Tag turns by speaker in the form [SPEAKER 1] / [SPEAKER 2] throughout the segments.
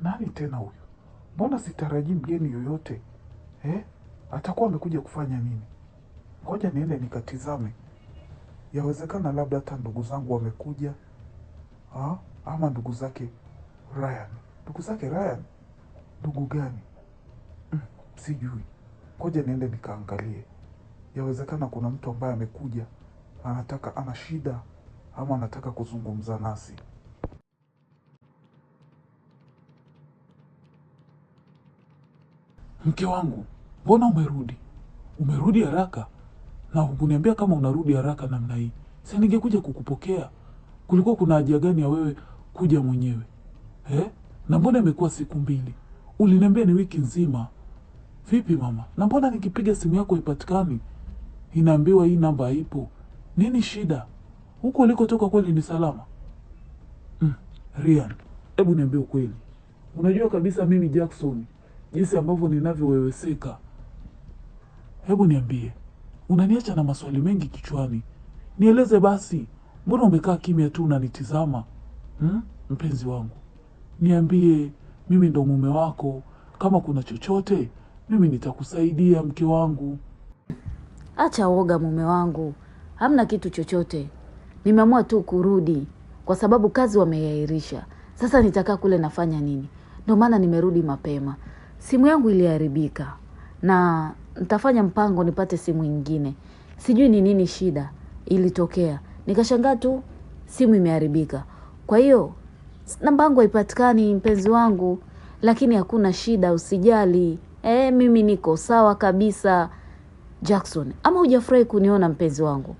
[SPEAKER 1] Nani tena huyu? Mbona sitarajii mgeni yoyote? Atakuwa amekuja kufanya nini? Ngoja niende nikatizame. Yawezekana labda hata ndugu zangu wamekuja. Ama ndugu zake Ryan. Ndugu zake Ryan? Ndugu gani? Sijui. Ngoja niende nikaangalie. Yawezekana kuna mtu ambaye amekuja, ana shida ama anataka kuzungumza nasi. Mke wangu, mbona umerudi? Umerudi haraka? Na hukuniambia kama unarudi haraka namna hii. Sasa ningekuja kukupokea. Kulikuwa kuna haja gani ya wewe kuja mwenyewe? Na mbona imekuwa siku 2? Uliniambia ni wiki nzima. Vipi mama? Na mbona nikipiga simu yako haipatikani? Inaambiwa hii namba haipo. Nini shida? Huko ulikotoka kweli ni salama? Ryan, hebu niambie ukweli. Unajua kabisa mimi Jackson, jinsi ambavyo ninavyoweweseka. Hebu niambie. Unaniacha na maswali mengi kichwani. Nieleze basi. Mbona umekaa kimya tu unanitizama? Mpenzi wangu. Niambie, mimi ndo mume wako. Kama kuna chochote, mimi nitakusaidia mke wangu.
[SPEAKER 2] Acha uoga mume wangu. Hamna kitu chochote. Nimeamua tu kurudi kwa sababu kazi wameiahirisha. Sasa nitakaa kule nafanya nini? Ndio maana nimerudi mapema. Simu yangu iliharibika na nitafanya mpango nipate simu nyingine. Sijui ni nini shida ilitokea. Nikashangaa tu simu imeharibika. Kwa hiyo namba yangu haipatikani mpenzi wangu, lakini hakuna shida, usijali. Mimi niko sawa kabisa. Jackson, ama hujafurahi kuniona mpenzi wangu?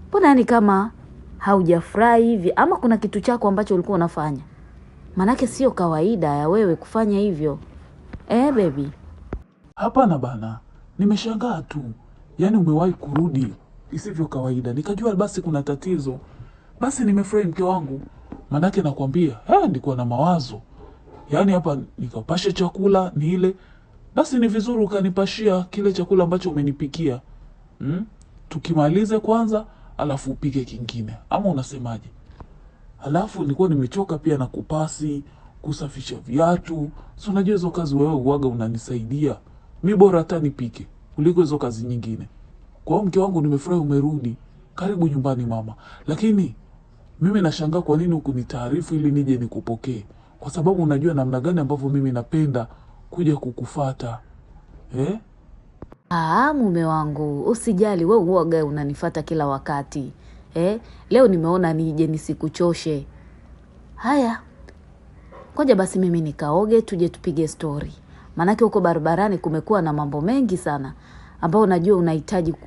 [SPEAKER 2] Mbona ni kama haujafurahi hivi, ama kuna kitu chako ambacho ulikuwa unafanya? Manake sio kawaida ya wewe kufanya hivyo. Baby.
[SPEAKER 1] Hapana bana. Nimeshangaa tu. Yaani umewahi kurudi isivyo kawaida. Nikajua basi kuna tatizo. Basi nimefurahi mke wangu. Manake nakwambia, nilikuwa na mawazo. Yaani hapa nikapashe chakula ni ile. Basi ni vizuri ukanipashia kile chakula ambacho umenipikia. Tukimalize kwanza, alafu upike kingine. Ama unasemaje? Alafu nilikuwa nimechoka pia na kupasi, kusafisha viatu. Si unajua hizo kazi wewe uwaga unanisaidia. Mimi bora hata nipike kuliko hizo kazi nyingine. Kwa hiyo mke wangu nimefurahi umerudi. Karibu nyumbani mama. Lakini mimi nashangaa kwa nini hukunitaarifu ili nije nikupokee. Kwa sababu unajua namna gani ambavyo mimi napenda kuja kukufuata.
[SPEAKER 2] Mume wangu, usijali, wewe uoga unanifuata kila wakati. Leo nimeona nije nisikuchoshe. Haya. Ngoja basi mimi nikaoge tuje tupige story. Manake huko barabarani kumekuwa na mambo mengi sana ambao unajua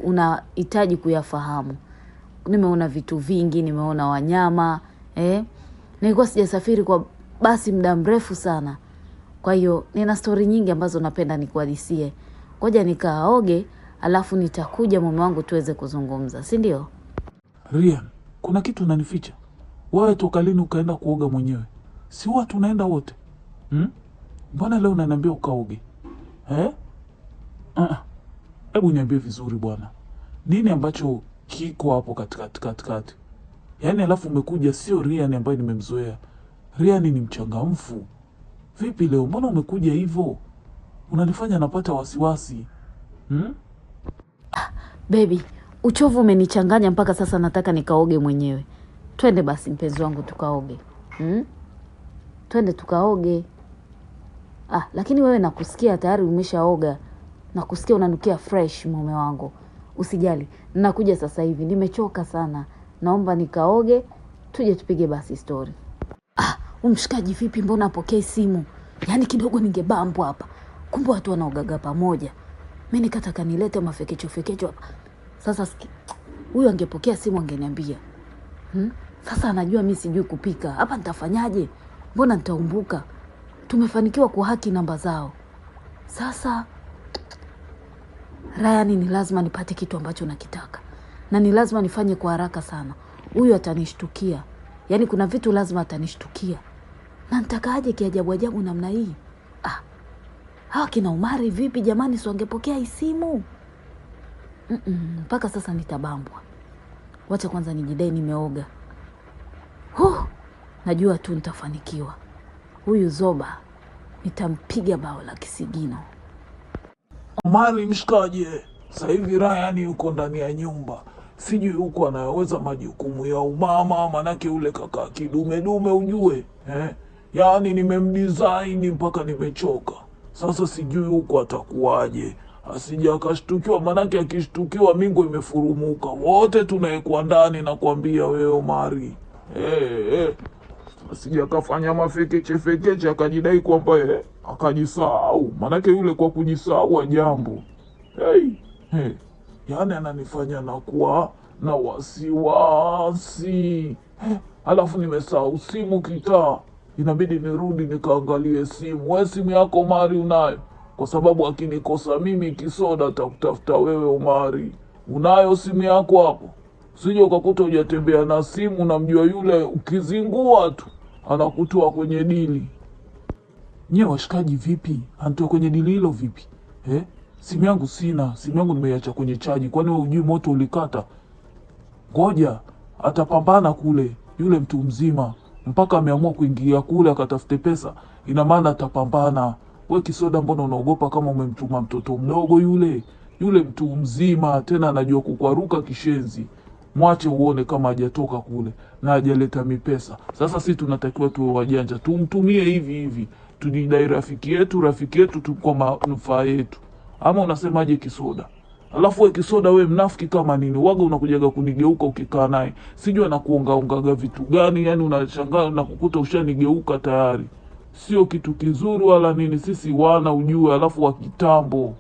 [SPEAKER 2] unahitaji kuyafahamu. Nimeona vitu vingi, nimeona wanyama, nilikuwa sijasafiri kwa basi muda mrefu sana. Kwa hiyo nina story nyingi ambazo napenda nikuhadisie. Ngoja nikaoge, alafu nitakuja mume wangu tuweze kuzungumza, si ndio?
[SPEAKER 1] Ryan, kuna kitu unanificha. Wewe toka lini ukaenda kuoga mwenyewe? Si huwa tunaenda wote? Mbona leo unaniambia ukaoge? Hebu niambie vizuri bwana. Nini ambacho kiko hapo katikati? Yaani alafu umekuja sio Ryan ambaye nimemzoea. Ryan ni mchangamfu. Vipi leo mbona umekuja hivyo? Unanifanya napata wasiwasi.
[SPEAKER 2] Baby, uchovu umenichanganya mpaka sasa nataka nikaoge mwenyewe. Twende basi mpenzi wangu tukaoge. Twende tukaoge. Lakini wewe nakusikia tayari umeshaoga. Nakusikia unanukia fresh mume wangu. Usijali, nakuja sasa hivi. Nimechoka sana. Naomba nikaoge, tuje tupige basi story. Umshikaji vipi mbona apokee simu? Yaani kidogo ningebambwa hapa. Kumbe watu wanaogaga pamoja. Mimi nikataka nilete mafekecho hapa. Sasa huyu angepokea simu angeniambia. Sasa anajua mimi sijui kupika. Hapa nitafanyaje? Mbona nitaumbuka? Tumefanikiwa kuhaki namba zao. Sasa Ryan, ni lazima nipate kitu ambacho nakitaka. Na ni lazima nifanye kwa haraka sana. Huyu atanishtukia. Yaani kuna vitu lazima atanishtukia. Na nitakaaje kiajabu namna hii? Hawa kina Umari vipi jamani, si wangepokea hii simu? Mpaka sasa nitabambwa. Wacha kwanza nijidai nimeoga. Najua tu nitafanikiwa. huyu Zoba nitampiga bao la kisigino.
[SPEAKER 1] Omari mshikaji, sasa hivi Ryan yuko ndani ya nyumba, sijui huko anayoweza majukumu ya umama, manake ule kaka kidume ujue yaani nimemdesign mpaka nimechoka. Sasa sijui huko atakuwaje, asija akashtukiwa, manake akishtukiwa mingo imefurumuka, wote tunawekwa ndani na kuambia wewe Omari. Asija akafanya mafekeche akajidai kwamba akajisahau, manake yule kwa kujisahau jambo. Yaani ananifanya nakuwa na wasiwasi. Alafu nimesahau simu kitaa, inabidi nirudi nikaangalie simu. We simu yako Omari unayo? Kwa sababu akinikosa mimi kisoda atakutafuta wewe Omari. Unayo simu yako hapo? Sije ukakuta hujatembea na simu, namjua yule ukizingua tu anakutoa kwenye dili. Nyewe washikaji vipi? Anatoa kwenye dili hilo vipi? Simu yangu sina, simu yangu nimeiacha kwenye chaji. Kwani wewe hujui moto ulikata? Ngoja atapambana kule yule mtu mzima, mpaka ameamua kuingia kule akatafute pesa, ina maana atapambana. We kisoda, mbona unaogopa kama umemtuma mtoto mdogo yule? Yule mtu mzima tena anajua kukwaruka kishenzi. Mwache uone kama hajatoka kule na hajaleta mipesa. Sasa sisi tunatakiwa tuwe wajanja, tumtumie hivi tudidai rafiki yetu tu kwa manufaa yetu. Ama unasemaje kisoda? Alafu we kisoda, we mnafiki kama nini? Waga unakujaga kunigeuka ukikaa naye, sijui anakuongaongaga vitu gani, yani unashangaa na kukuta ushanigeuka tayari. Sio kitu kizuri wala nini, sisi wana ujue, alafu wa kitambo.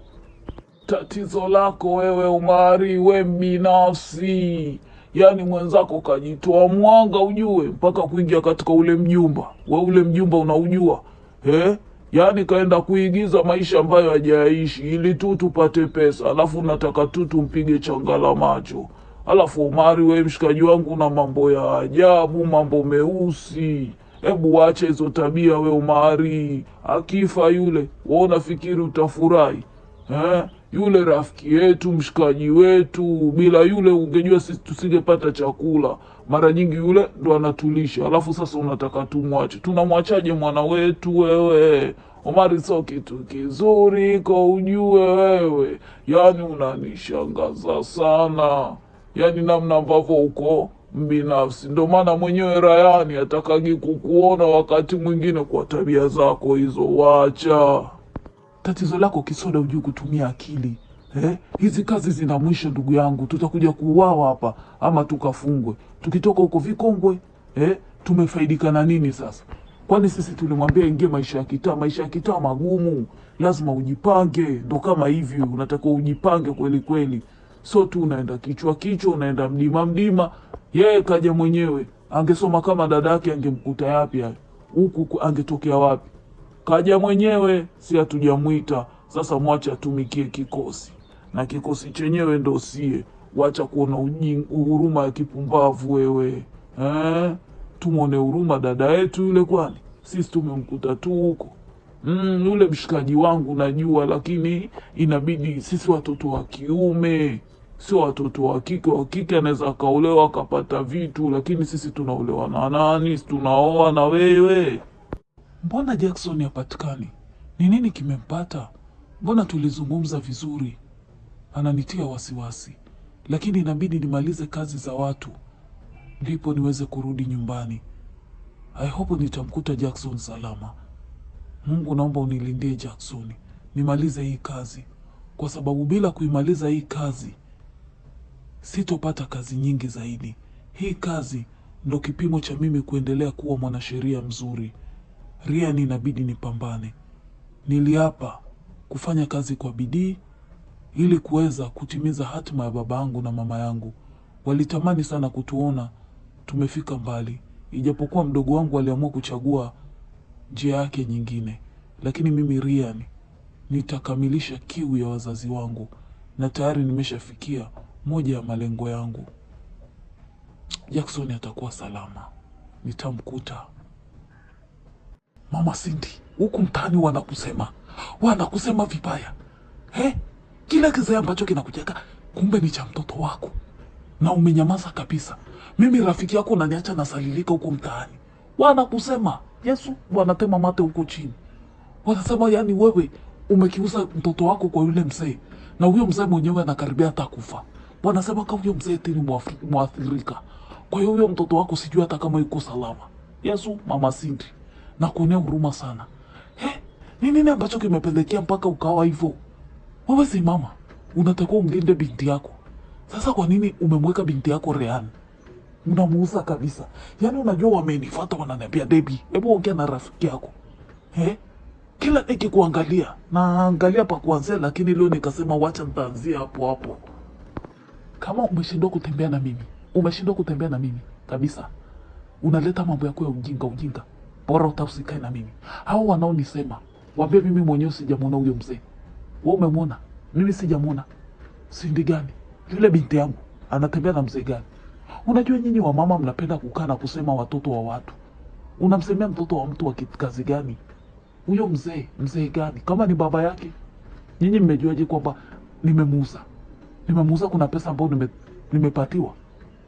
[SPEAKER 1] Tatizo lako wewe Omari, we binafsi. Yani mwenzako kajitoa mwanga ujue, mpaka kuingia katika ule mjumba. We ule mjumba unaujua? Yani kaenda kuigiza maisha ambayo hajaishi ili tu tupate pesa, alafu nataka tu tumpige changala macho. Alafu Omari, we mshikaji wangu, na mambo ya ajabu, mambo meusi. Hebu wache hizo tabia we Omari. Akifa yule, wewe unafikiri utafurahi? Yule rafiki yetu, mshikaji wetu, bila yule ungejua sisi tusingepata chakula. Mara nyingi yule ndo anatulisha, alafu sasa unataka tumwache. Tunamwachaje mwana wetu wewe? Omari sio kitu kizuri kwa ujue wewe. Yani unanishangaza sana, yani namna ambavyo uko mbinafsi. Ndo maana mwenyewe Rayani atakagi kukuona wakati mwingine kwa tabia zako hizo. Wacha tatizo lako kisoda, ujui kutumia akili. Hizi kazi zina mwisho ndugu yangu, tutakuja kuuawa hapa ama tukafungwe. Tukitoka huko vikongwe, tumefaidika na nini sasa? Kwani sisi tulimwambia ingie maisha ya kitaa? Maisha ya kitaa magumu, lazima ujipange. Ndo kama hivi, unatakiwa ujipange kweli kweli. So tu unaenda kichwa unaenda mlima. Yeye kaja mwenyewe, angesoma kama dada yake angemkuta yapi hayo? Huku angetokea wapi? Kaja mwenyewe, si hatujamuita. Sasa mwache atumikie kikosi, na kikosi chenyewe ndo sie. Wacha kuona huruma ya kipumbavu wewe. Tumone huruma dada yetu yule, kwani sisi tumemkuta tu huko. Yule mshikaji wangu najua, lakini inabidi sisi watoto wa kiume, sio watoto wa kike. Wa kike anaweza akaolewa akapata vitu, lakini sisi tunaolewa na nani? Tunaoa na wewe. Mbona Jackson hapatikani? Ni nini kimempata? Mbona tulizungumza vizuri? Ananitia wasiwasi, lakini inabidi nimalize kazi za watu ndipo niweze kurudi nyumbani. I hope nitamkuta Jackson salama. Mungu, naomba unilindie Jackson, nimalize hii kazi, kwa sababu bila kuimaliza hii kazi sitopata kazi nyingi zaidi. Hii kazi ndo kipimo cha mimi kuendelea kuwa mwanasheria mzuri. Ryan, inabidi nipambane. Niliapa kufanya kazi kwa bidii ili kuweza kutimiza hatima ya baba yangu na mama yangu. Walitamani sana kutuona tumefika mbali, ijapokuwa mdogo wangu aliamua kuchagua njia yake nyingine. Lakini mimi Ryan nitakamilisha kiu ya wazazi wangu, na tayari nimeshafikia moja ya malengo yangu. Jackson atakuwa salama, nitamkuta. Mama Cindy, huku mtaani wanakusema vibaya. Kila kizee ambacho kinakujaga kumbe ni cha mtoto wako, na umenyamaza kabisa. Mimi rafiki yako unaniacha nasalilika huku mtaani, wanakusema Yesu wanatema mate huko chini. Wanasema yani wewe umekiuza mtoto wako kwa yule mzee, na huyo mzee mwenyewe anakaribia hata kufa. Wanasema kama huyo mzee tini mwathirika. Kwa hiyo huyo mtoto wako sijui hata kama yuko salama. Yesu, Mama Cindy, na kuonea huruma sana. Ni nini ambacho kimepelekea mpaka ukawa hivyo? Wewe si mama, unatakiwa umlinde binti yako. Sasa kwa nini umemweka binti yako rehani? Unamuuza kabisa. Yaani unajua wamenifuata wananiambia, Debbie, hebu ongea na rafiki yako. Kila nikikuangalia naangalia pa kuanzia, lakini leo nikasema wacha nitaanzia hapo hapo. Kama umeshindwa kutembea na mimi kabisa, unaleta mambo yako ya ujinga, bora utausikae na mimi. Hao wanaonisema waambie mimi mwenyewe sijamuona huyo mzee. Wewe umemwona? Mimi sijamuona. Cindy gani? Yule binti yangu anatembea na mzee gani? Unajua nyinyi wa mama mnapenda kukaa na kusema watoto wa watu. Unamsemea mtoto wa mtu wa kazi gani? Huyo mzee gani? Kama ni baba yake, nyinyi mmejuaje kwamba nimemuuza? Nimemuuza, kuna pesa ambayo nimepatiwa?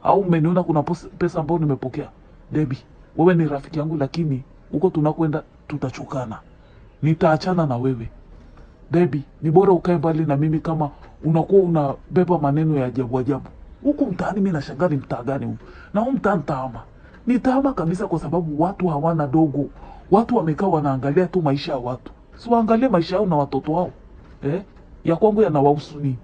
[SPEAKER 1] Au mmeniona kuna pesa ambayo nimepokea? Debbie, wewe ni rafiki yangu, lakini huko tunakwenda tutachukana. Nitaachana na wewe. Debbie, ni bora ukae mbali na mimi kama unakuwa unabeba maneno ya ajabu. Huku mtaani mimi nashangaa ni mtaa gani huu? Na huu mtaa nitaama. Nitaama kabisa kwa sababu watu hawana dogo. Watu wamekaa wanaangalia tu maisha ya watu. Si waangalie maisha yao na watoto wao. Ya kwangu yanawahusu nini?